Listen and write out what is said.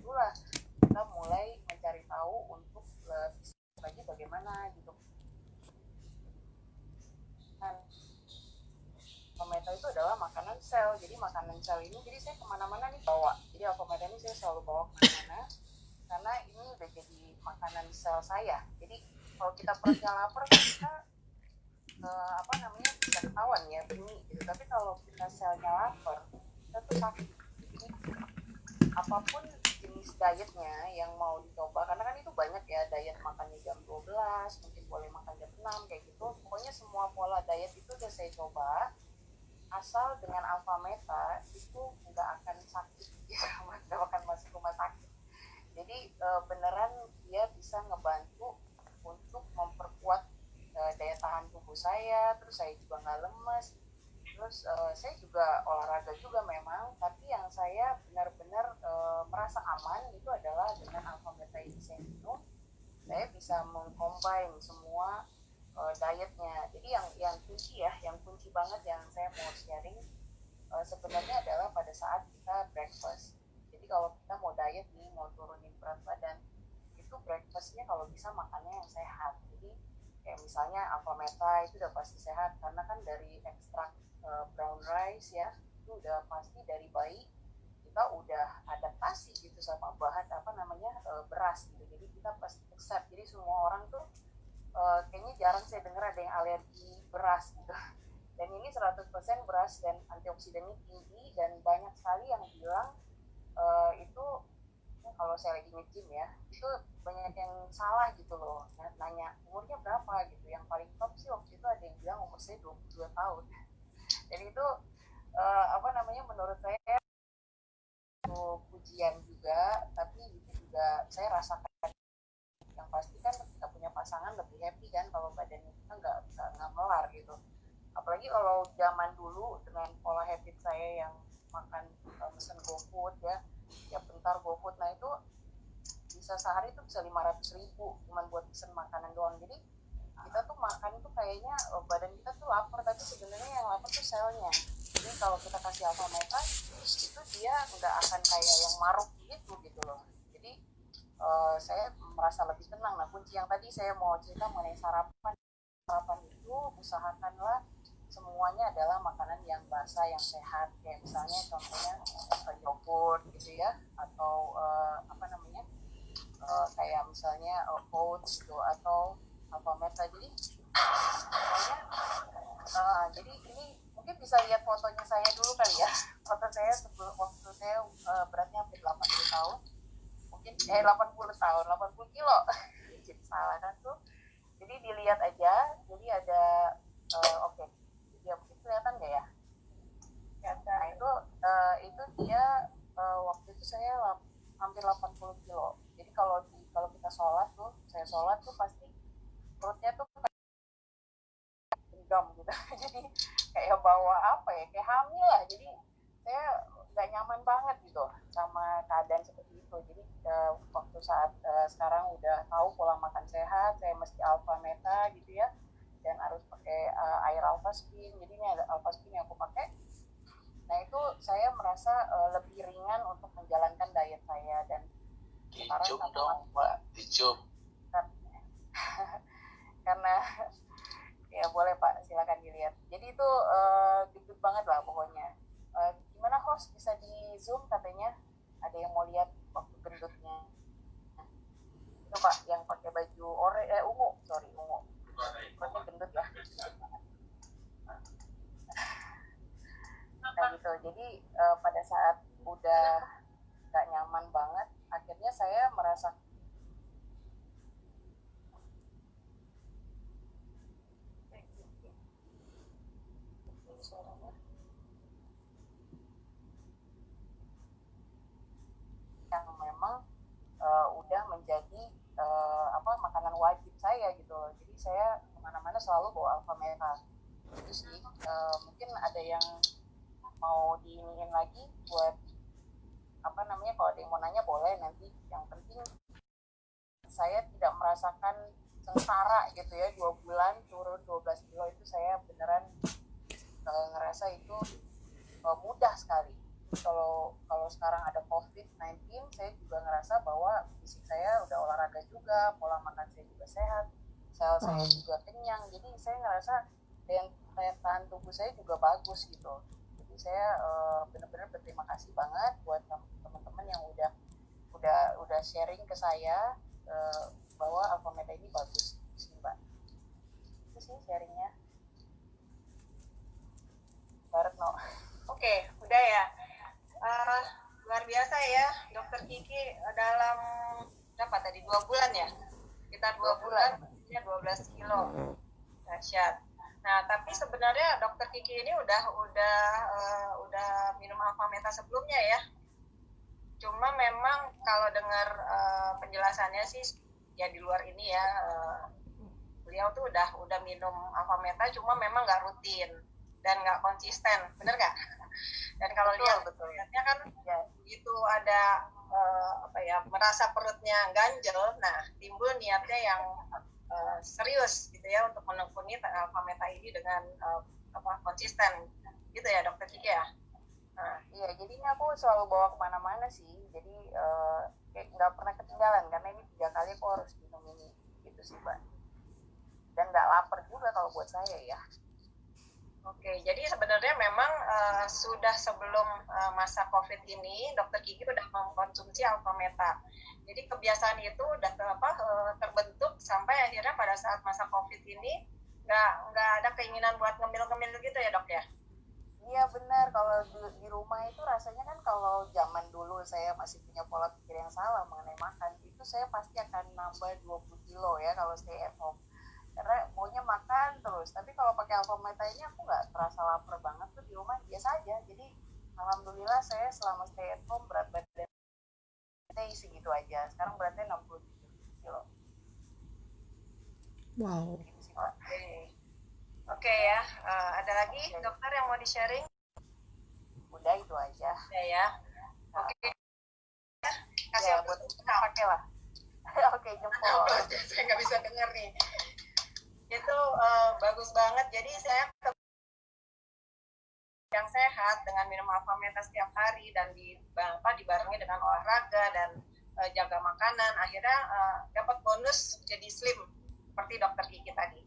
barulah kita mulai mencari tahu untuk lagi bagaimana gitu kan. Alfameta itu adalah makanan sel, jadi makanan sel ini jadi saya kemana-mana nih bawa, jadi Alfameta ini saya selalu bawa kemana-mana karena ini udah jadi makanan sel saya. Jadi kalau kita perutnya lapar kita bisa ketahuan ya bunyi gitu, tapi kalau kita selnya lapar kita tuh sakit. Jadi apapun jenis dietnya yang mau dicoba, karena kan itu banyak ya, diet makannya jam 12, mungkin boleh makan jam 6 kayak gitu. Pokoknya semua pola diet itu udah saya coba, asal dengan Alfameta itu nggak akan sakit ya, nggak akan masuk rumah sakit. Jadi beneran dia bisa ngebantu untuk memperkuat daya tahan tubuh saya, terus saya juga nggak lemes. Terus saya juga olahraga juga memang, tapi yang saya benar-benar merasa aman itu adalah dengan Alfameta ini saya minum, saya bisa mengcombine semua dietnya. Jadi yang kunci ya, yang kunci banget yang saya mau sharing sebenarnya adalah pada saat kita breakfast. Jadi kalau kita mau diet nih, mau turunin berat badan, itu breakfastnya kalau bisa makannya yang sehat. Jadi kayak misalnya Alfameta itu udah pasti sehat karena kan dari ekstrak brown rice ya, itu udah pasti dari bayi kita udah adaptasi gitu sama bahan beras gitu. Jadi kita pasti accept. Jadi semua orang tuh kayaknya jarang saya dengar ada yang alergi beras gitu. Dan ini 100% beras dan antioksidannya tinggi, dan banyak sekali yang bilang itu kalau saya lagi nge-gym ya, itu banyak yang salah gitu loh, nanya umurnya berapa gitu. Yang paling top sih waktu itu ada yang bilang umur saya 22 tahun. Dan itu menurut saya itu pujian juga, tapi itu juga saya rasakan. Yang pasti kan kita punya pasangan lebih happy kan kalau badannya kita nggak melar gitu. Apalagi kalau zaman dulu dengan pola habit saya yang makan mesen GoFood ya bentar GoFood, nah itu bisa sehari tuh bisa 500.000 cuman buat pesen makanan doang. Jadi kita tuh makan tuh kayaknya badan kita tuh lapar, tapi sebenarnya yang lapar tuh selnya. Jadi kalau kita kasih Alfameta itu dia nggak akan kayak yang maruk gitu loh. Jadi saya merasa lebih tenang. Nah kunci yang tadi saya mau cerita mengenai sarapan itu, usahakanlah semuanya adalah makanan yang basah yang sehat, kayak misalnya contohnya yogurt gitu ya, atau kayak misalnya oats gitu, atau Alfameta. Jadi pokoknya jadi ini mungkin bisa lihat fotonya saya dulu kali ya, foto saya sebelum waktu saya beratnya hampir 80 tahun, mungkin 80 tahun 80 kilo jadi salah kan tuh. Jadi dilihat aja, jadi ada oke. Ya mungkin kelihatan nggak ya? Nah itu dia waktu itu saya hampir 80 kilo. Jadi kalau kita sholat tuh, saya sholat tuh pasti perutnya tuh genggam gitu. Jadi kayak bawa apa ya, kayak hamil lah. Jadi saya nggak nyaman banget gitu sama keadaan seperti itu. Jadi waktu saat sekarang udah tahu pola makan sehat, saya mesti Alfameta gitu ya, dan harus pakai air Alphaspin. Jadi ini ada Alphaspin yang aku pakai. Nah itu saya merasa lebih ringan untuk menjalankan diet saya. Dan dicum dong Mbak, dicum. Karena ya boleh Pak, silakan dilihat. Jadi itu gendut banget lah pokoknya. Gimana host, bisa di zoom katanya? Ada yang mau lihat waktu gendutnya? Itu Pak yang pakai baju ungu. Pokoknya gendut lah. Nah gitu. Jadi pada saat udah gak nyaman banget, akhirnya saya merasa yang memang udah menjadi makanan wajib saya gitu loh. Jadi saya kemana-mana selalu bawa Alfameta. Itu sih mungkin ada yang mau diiniin lagi buat kalau ada yang mau nanya boleh nanti. Yang penting saya tidak merasakan sengsara gitu ya, 2 bulan turun 12 kilo itu saya beneran ngerasa itu mudah sekali. Kalau kalau sekarang ada COVID-19, saya juga ngerasa bahwa fisik saya udah olahraga juga, pola makan saya juga sehat, sel saya juga kenyang. Jadi saya ngerasa daya tahan tubuh saya juga bagus gitu. Jadi saya benar-benar berterima kasih banget buat teman-teman yang udah sharing ke saya bahwa Alpha Meta ini bagus sih Mbak. Itu sih sharingnya. Barat no. Oke, udah ya. Luar biasa ya, Dokter Kiki dalam berapa tadi 2 bulan ya? Kita 2 bulan, ya 12 kilo, dahsyat. Nah, tapi sebenarnya Dokter Kiki ini udah minum Alpha Meta sebelumnya ya. Cuma memang kalau dengar penjelasannya sih ya di luar ini ya, beliau tuh udah minum Alpha Meta, cuma memang nggak rutin dan nggak konsisten, bener nggak? Dan kalau lihatnya kan ya, begitu ada merasa perutnya ganjel, nah timbul niatnya yang serius gitu ya untuk menekuni Alpha Meta ini dengan konsisten gitu ya Dokter Kiki ya. Nah, iya, jadinya aku selalu bawa kemana-mana sih, jadi kayak nggak pernah ketinggalan karena ini 3 kali aku harus minum ini gitu sih Mbak. Dan nggak lapar juga kalau buat saya ya. Oke, jadi sebenarnya memang sudah sebelum masa COVID ini, Dokter Kiki udah mengkonsumsi Alpha Meta. Jadi kebiasaan itu udah terbentuk sampai akhirnya pada saat masa COVID ini nggak ada keinginan buat ngemil-ngemil gitu ya dok ya? Iya benar, kalau di rumah itu rasanya kan kalau zaman dulu saya masih punya pola pikir yang salah mengenai makan, itu saya pasti akan nambah 20 kilo ya kalau stay at home. Karena maunya makan terus, tapi kalau pakai Alpha Meta ini aku nggak terasa lapar banget tuh, di rumah biasa aja. Jadi alhamdulillah saya selama stay at home berat badan stay segitu aja. Sekarang beratnya 67 kilo. Wow. Oke ya, ada lagi dokter yang mau di-sharing? Udah itu aja. Ya ya. Oke. Kasih ya, buat pakai lah. Oke, jempol. Saya nggak bisa dengar nih. Itu bagus banget. Jadi saya yang sehat dengan minum Alpha Meta setiap hari dan dibarengi dengan olahraga dan jaga makanan, akhirnya dapat bonus jadi slim seperti Dokter Kiki tadi.